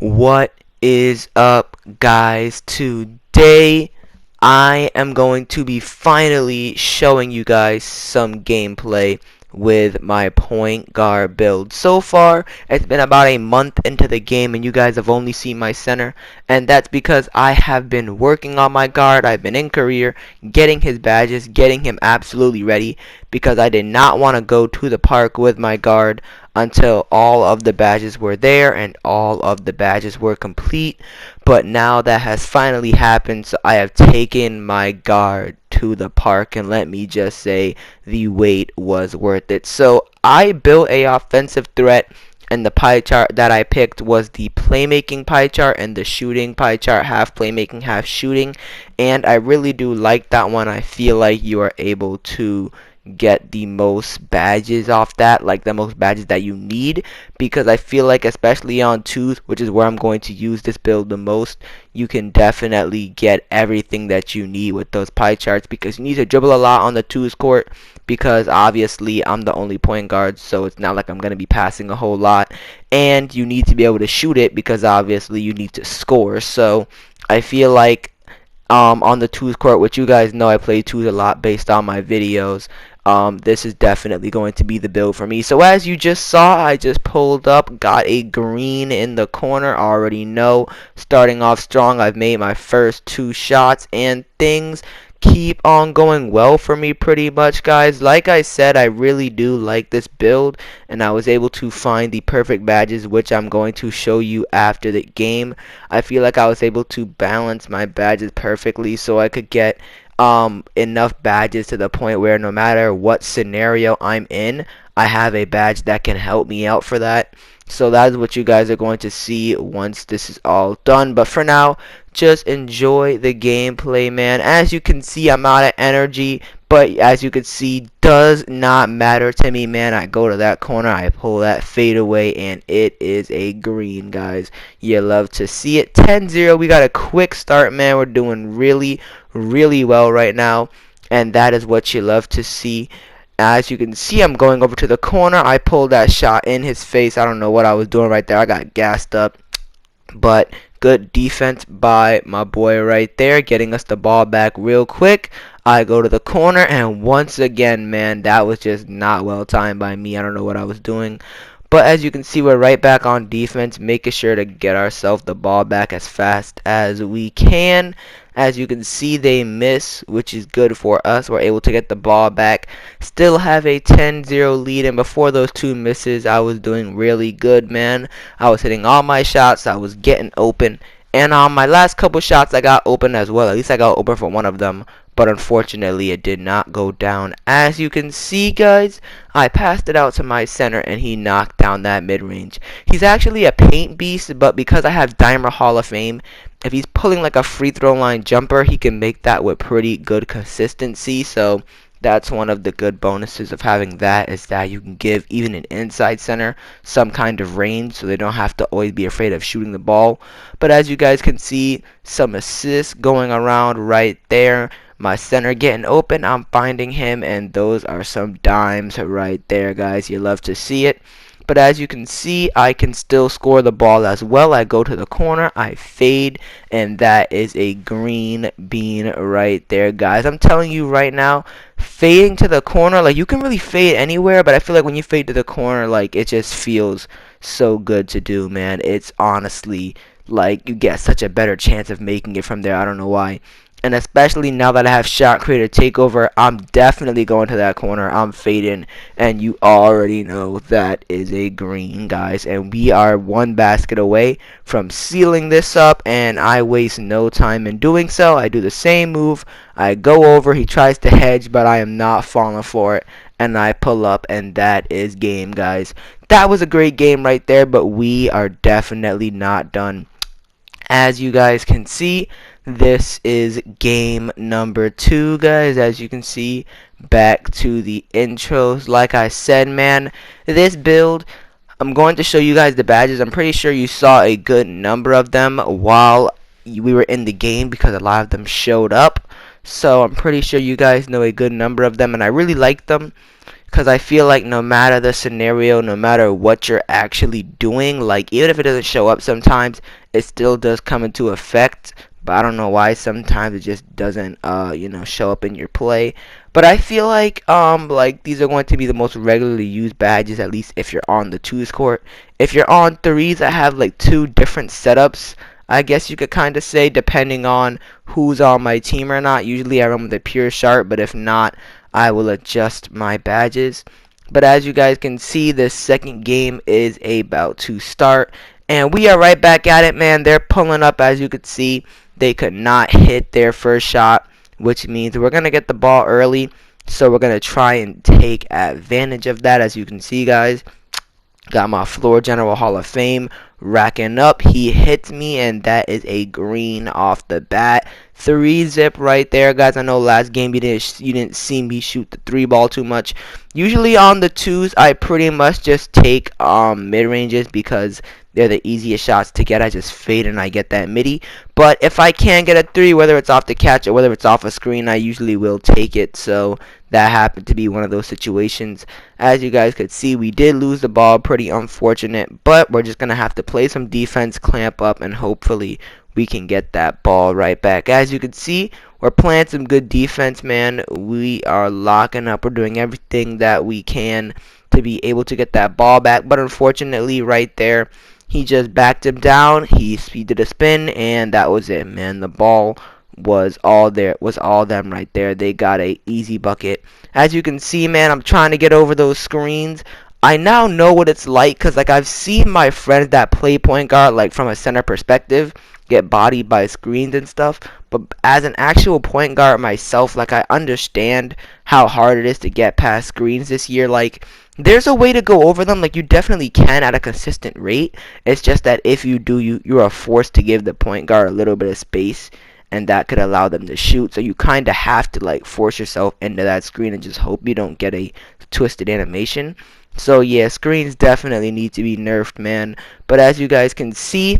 What is up, guys? Today I am going to be finally showing you guys some gameplay with my point guard build. So far, it's been about a month into the game and you guys have only seen my center, and that's because I have been working on my guard. I've been in career, getting his badges, getting him absolutely ready because I did not want to go to the park with my guard until all of the badges were there and all of the badges were complete. But now that has finally happened, so I have taken my guard to the park, and let me just say the wait was worth it. So I built a offensive threat, and the pie chart that I picked was the playmaking pie chart and the shooting pie chart, half playmaking, half shooting, and I really do like that one. I feel like you are able to get the most badges off that, like the most badges that you need, because I feel like especially on twos, which is where I'm going to use this build the most, you can definitely get everything that you need with those pie charts, because you need to dribble a lot on the twos court, because obviously I'm the only point guard, so it's not like I'm going to be passing a whole lot, and you need to be able to shoot it because obviously you need to score. So I feel like on the twos court, which you guys know I play twos a lot based on my videos, this is definitely going to be the build for me. So as you just saw, I just pulled up, got a green in the corner. Already know, starting off strong. I've made my first two shots, and things keep on going well for me pretty much, guys. Like I said, I really do like this build, and I was able to find the perfect badges, which I'm going to show you after the game. I feel like I was able to balance my badges perfectly so I could get enough badges to the point where no matter what scenario I'm in, I have a badge that can help me out for that. So that is what you guys are going to see once this is all done. But for now, just enjoy the gameplay, man. As you can see, I'm out of energy, but as you can see, does not matter to me, man. I go to that corner, I pull that fade away, and it is a green, guys. You love to see it. 10-0, we got a quick start, man. We're doing really well right now, and that is what you love to see. As you can see, I'm going over to the corner. I pulled that shot in his face. I don't know what I was doing right there. I got gassed up. But good defense by my boy right there, getting us the ball back real quick. I go to the corner, and once again, man, that was just not well timed by me. I don't know what I was doing. But as you can see, we're right back on defense, making sure to get ourselves the ball back as fast as we can. As you can see, they miss, which is good for us. We're able to get the ball back, still have a 10-0 lead, and before those two misses, I was doing really good, man. I was hitting all my shots, I was getting open, and on my last couple shots, I got open as well. At least I got open for one of them, but unfortunately, it did not go down. As you can see, guys, I passed it out to my center, and he knocked down that mid-range. He's actually a paint beast, but because I have Dimer Hall of Fame, if he's pulling like a free throw line jumper, he can make that with pretty good consistency. So that's one of the good bonuses of having that, is that you can give even an inside center some kind of range so they don't have to always be afraid of shooting the ball. But as you guys can see, some assists going around right there. My center getting open, I'm finding him, and those are some dimes right there, guys. You love to see it. But as you can see, I can still score the ball as well. I go to the corner, I fade, and that is a green bean right there, guys. I'm telling you right now, fading to the corner, like, you can really fade anywhere, but I feel like when you fade to the corner, like, it just feels so good to do, man. It's honestly, like, you get such a better chance of making it from there. I don't know why. And especially now that I have shot creator takeover, I'm definitely going to that corner. I'm fading, and you already know that is a green, guys. And we are one basket away from sealing this up, and I waste no time in doing so. I do the same move. I go over. He tries to hedge, but I am not falling for it. And I pull up, and that is game, guys. That was a great game right there, but we are definitely not done. As you guys can see, this is game number 2, guys. As you can see, back to the intros. Like I said, man, this build, I'm going to show you guys the badges. I'm pretty sure you saw a good number of them while we were in the game because a lot of them showed up. So I'm pretty sure you guys know a good number of them, and I really like them. because I feel like no matter the scenario, no matter what you're actually doing, like even if it doesn't show up sometimes, it still does come into effect. But I don't know why sometimes it just doesn't show up in your play. But I feel like these are going to be the most regularly used badges, at least if you're on the twos court. If you're on threes, I have like two different setups, I guess you could kind of say, depending on who's on my team or not. Usually I run with a pure sharp, but if not, I will adjust my badges. But as you guys can see, this second game is about to start. And we are right back at it, man. They're pulling up, as you could see. They could not hit their first shot, which means we're going to get the ball early. So we're going to try and take advantage of that, as you can see, guys. Got my floor general Hall of Fame racking up. He hits me, and that is a green off the bat. 3-zip right there, guys. I know last game you didn't see me shoot the 3-ball too much. Usually on the twos, I pretty much just take mid ranges because they're the easiest shots to get. I just fade and I get that midi. But if I can get a 3, whether it's off the catch or whether it's off a screen, I usually will take it. So that happened to be one of those situations. As you guys could see, we did lose the ball. Pretty unfortunate. But we're just going to have to play some defense, clamp up, and hopefully we can get that ball right back. As you can see, we're playing some good defense, man. We are locking up. We're doing everything that we can to be able to get that ball back. But unfortunately, right there, he just backed him down. He did a spin, and that was it, man. The ball was all there. Was all them right there. They got a easy bucket. As you can see, man, I'm trying to get over those screens. I now know what it's like because, like, I've seen my friends that play point guard, like, from a center perspective, get bodied by screens and stuff. But as an actual point guard myself, like, I understand how hard it is to get past screens this year. Like, there's a way to go over them. Like, you definitely can at a consistent rate. It's just that if you do, you are forced to give the point guard a little bit of space, and that could allow them to shoot. So you kind of have to, like, force yourself into that screen and just hope you don't get a twisted animation. So yeah, screens definitely need to be nerfed, man. But as you guys can see,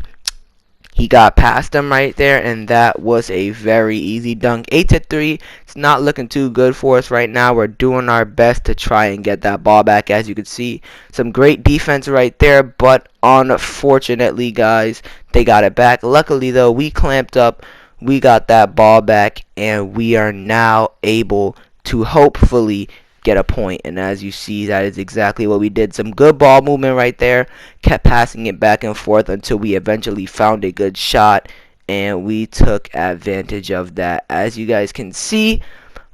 he got past them right there, and that was a very easy dunk. 8-3. It's not looking too good for us right now. We're doing our best to try and get that ball back. As you can see, some great defense right there, but unfortunately, guys, they got it back. Luckily, though, we clamped up. We got that ball back, and we are now able to hopefully get a point. And as you see, that is exactly what we did. Some good ball movement right there. Kept passing it back and forth until we eventually found a good shot, and we took advantage of that. As you guys can see,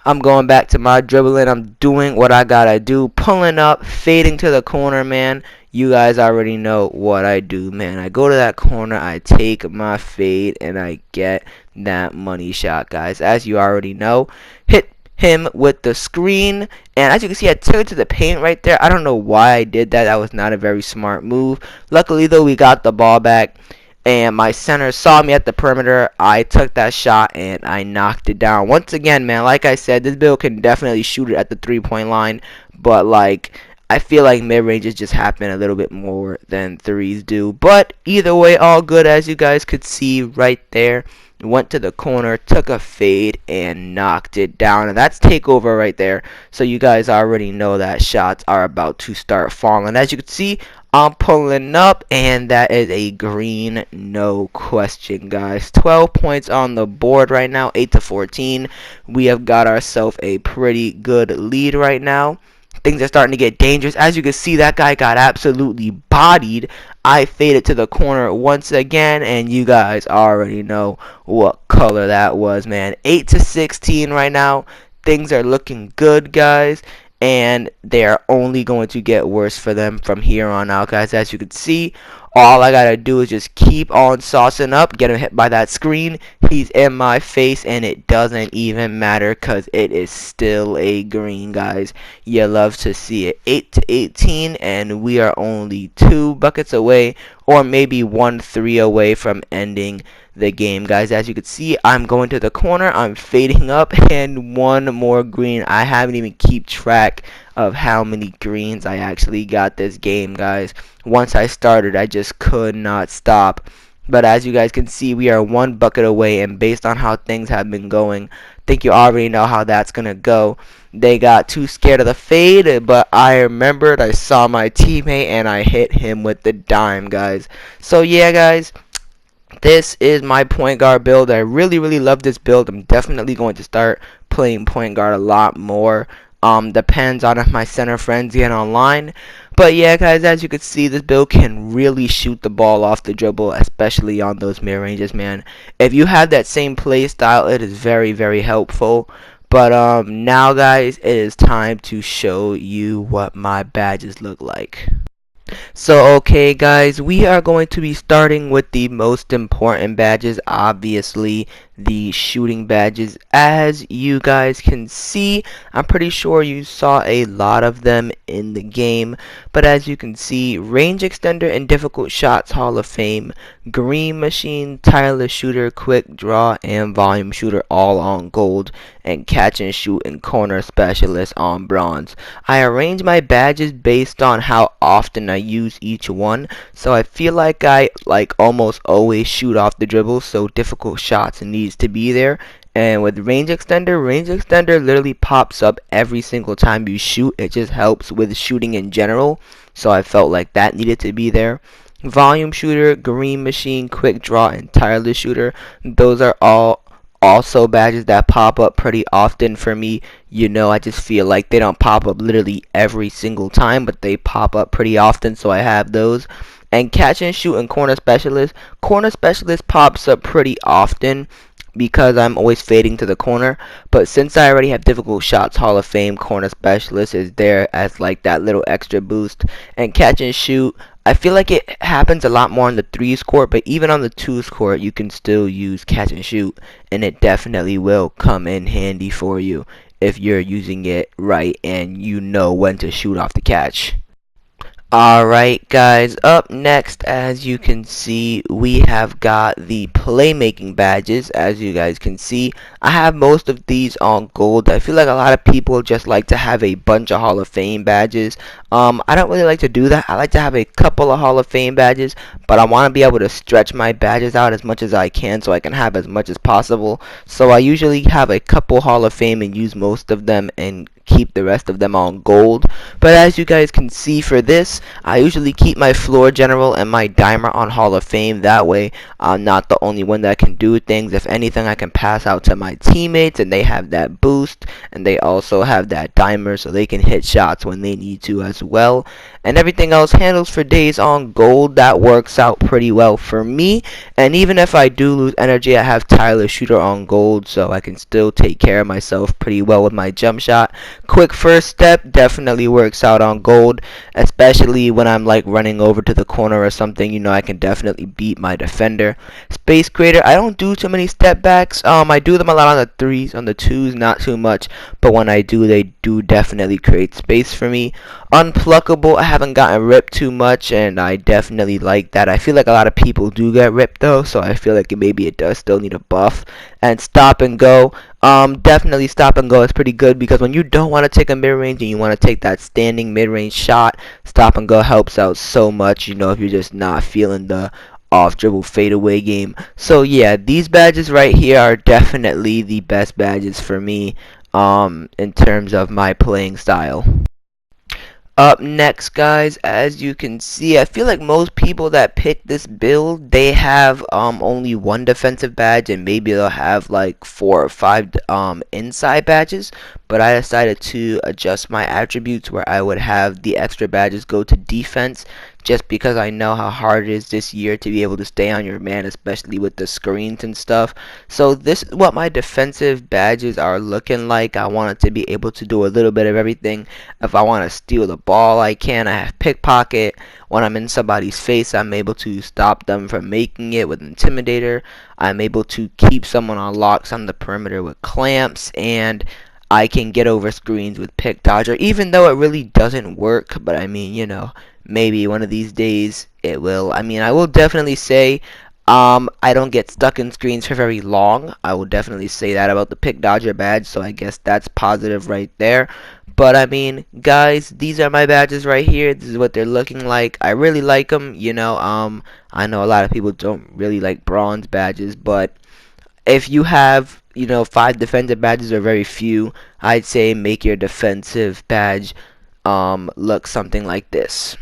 I'm going back to my dribbling. I'm doing what I gotta do. Pulling up, fading to the corner, man. You guys already know what I do, man. I go to that corner, I take my fade, and I get that money shot, guys. As you already know, hit him with the screen, and as you can see, I took it to the paint right there. I don't know why I did that. That was not a very smart move. Luckily, though, we got the ball back, and my center saw me at the perimeter. I took that shot, and I knocked it down. Once again, man, like I said, this build can definitely shoot it at the three-point line, but, like, I feel like mid-ranges just happen a little bit more than threes do. But either way, all good, as you guys could see right there. Went to the corner, took a fade, and knocked it down. And that's takeover right there. So you guys already know that shots are about to start falling. As you can see, I'm pulling up, and that is a green, no question, guys. 12 points on the board right now, 8-14. We have got ourselves a pretty good lead right now. Things are starting to get dangerous. As you can see, that guy got absolutely bodied. I faded to the corner once again, and you guys already know what color that was, man. 8-16 right now. Things are looking good, guys, and they are only going to get worse for them from here on out, guys. As you can see, all I gotta do is just keep on saucing up, get him hit by that screen. He's in my face, and it doesn't even matter because it is still a green, guys. You love to see it. 8-18, and we are only 2 buckets away, or maybe 1-3 away from ending the game, guys. As you can see, I'm going to the corner, I'm fading up, and one more green. I haven't even keep track of how many greens I actually got this game, guys. Once I started, I just could not stop. But as you guys can see, we are one bucket away, and based on how things have been going, I think you already know how that's gonna go. They got too scared of the fade, but I remembered I saw my teammate and I hit him with the dime, guys. So yeah, guys, this is my point guard build. I really love this build. I'm definitely going to start playing point guard a lot more. Depends on if my center friends get online. But yeah, guys, as you can see, this build can really shoot the ball off the dribble, especially on those mid ranges, man. If you have that same play style, it is very helpful. But now, guys, it is time to show you what my badges look like. So okay guys, we are going to be starting with the most important badges, obviously the shooting badges. As you guys can see, I'm pretty sure you saw a lot of them in the game, but as you can see, range extender and difficult shots Hall of Fame, green machine, tireless shooter, quick draw, and volume shooter all on gold, and catch and shoot and corner specialist on bronze. I arrange my badges based on how often I use each one, so I feel like I almost always shoot off the dribble, so difficult shots needs to be there. And with range extender literally pops up every single time you shoot. It just helps with shooting in general, so I felt like that needed to be there. Volume shooter, green machine, quick draw, and tireless shooter, those are all also badges that pop up pretty often for me. You know, I just feel like they don't pop up literally every single time, but they pop up pretty often, so I have those. And catch and shoot and corner specialist. Corner specialist pops up pretty often because I'm always fading to the corner, but since I already have difficult shots Hall of Fame, corner specialist is there as like that little extra boost. And catch and shoot, I feel like it happens a lot more on the 3s court, but even on the 2s court you can still use catch and shoot, and it definitely will come in handy for you if you're using it right and you know when to shoot off the catch. Alright guys, up next, as you can see, we have got the playmaking badges. As you guys can see, I have most of these on gold. I feel like a lot of people just like to have a bunch of Hall of Fame badges. I don't really like to do that. I like to have a couple of Hall of Fame badges, but I want to be able to stretch my badges out as much as I can so I can have as much as possible. So I usually have a couple Hall of Fame and use most of them and keep the rest of them on gold. But as you guys can see for this, I usually keep my floor general and my dimer on Hall of Fame. That way I'm not the only one that can do things. If anything, I can pass out to my teammates and they have that boost, and they also have that dimer so they can hit shots when they need to as well. And everything else handles for days on gold. That works out pretty well for me. And even if I do lose energy, I have tireless shooter on gold, so I can still take care of myself pretty well with my jump shot. Quick first step definitely works out on gold, especially when I'm like running over to the corner or something. You know, I can definitely beat my defender. Space creator, I don't do too many step backs. I do them a lot on the 3s, on the 2s not too much, but when I do, they do definitely create space for me. Unpluckable, I haven't gotten ripped too much, and I definitely like that. I feel like a lot of people do get ripped though, so I feel like maybe it does still need a buff. And stop and go, definitely stop and go is pretty good, because when you don't want to take a mid-range and you want to take that standing mid-range shot, stop and go helps out so much, you know, if you're just not feeling the off dribble fadeaway game. So yeah, these badges right here are definitely the best badges for me in terms of my playing style. Up next, guys, as you can see, I feel like most people that pick this build, they have only one defensive badge, and maybe they'll have like 4 or 5 inside badges. But I decided to adjust my attributes where I would have the extra badges go to defense, just because I know how hard it is this year to be able to stay on your man, especially with the screens and stuff. So this is what my defensive badges are looking like. I wanted to be able to do a little bit of everything. If I want to steal the ball, I can. I have pickpocket. When I'm in somebody's face, I'm able to stop them from making it with Intimidator. I'm able to keep someone on locks on the perimeter with clamps, and I can get over screens with Pick Dodger, even though it really doesn't work. But I mean, you know, maybe one of these days it will. I mean, I will definitely say I don't get stuck in screens for very long. I will definitely say that about the Pick Dodger badge, so I guess that's positive right there. But I mean, guys, these are my badges right here. This is what they're looking like. I really like them. I know a lot of people don't really like bronze badges, but if you have, 5 defensive badges or very few, I'd say make your defensive badge look something like this.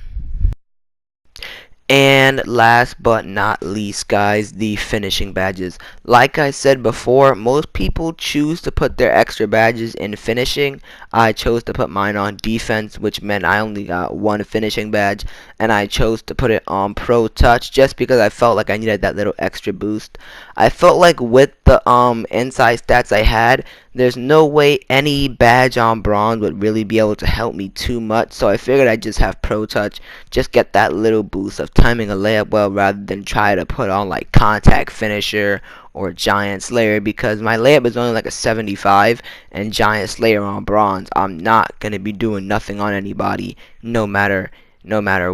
And last but not least, guys, the finishing badges. Like I said before, most people choose to put their extra badges in finishing. I chose to put mine on defense, which meant I only got 1 finishing badge, and I chose to put it on pro touch just because I felt like I needed that little extra boost. I felt like with the inside stats I had, there's no way any badge on bronze would really be able to help me too much, so I figured I'd just have pro touch, just get that little boost of timing a layup well rather than try to put on like contact finisher or giant slayer, because my layup is only like a 75 and giant slayer on bronze I'm not gonna be doing nothing on anybody no matter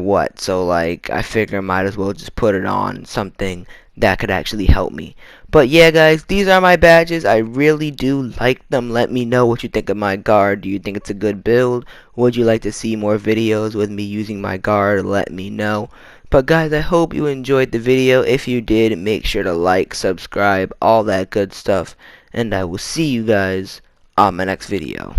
what. So like I figure I might as well just put it on something that could actually help me. But yeah, guys, these are my badges. I really do like them. Let me know what you think of my guard. Do you think it's a good build? Would you like to see more videos with me using my guard? Let me know. But guys, I hope you enjoyed the video. If you did, make sure to like, subscribe, all that good stuff. And I will see you guys on my next video.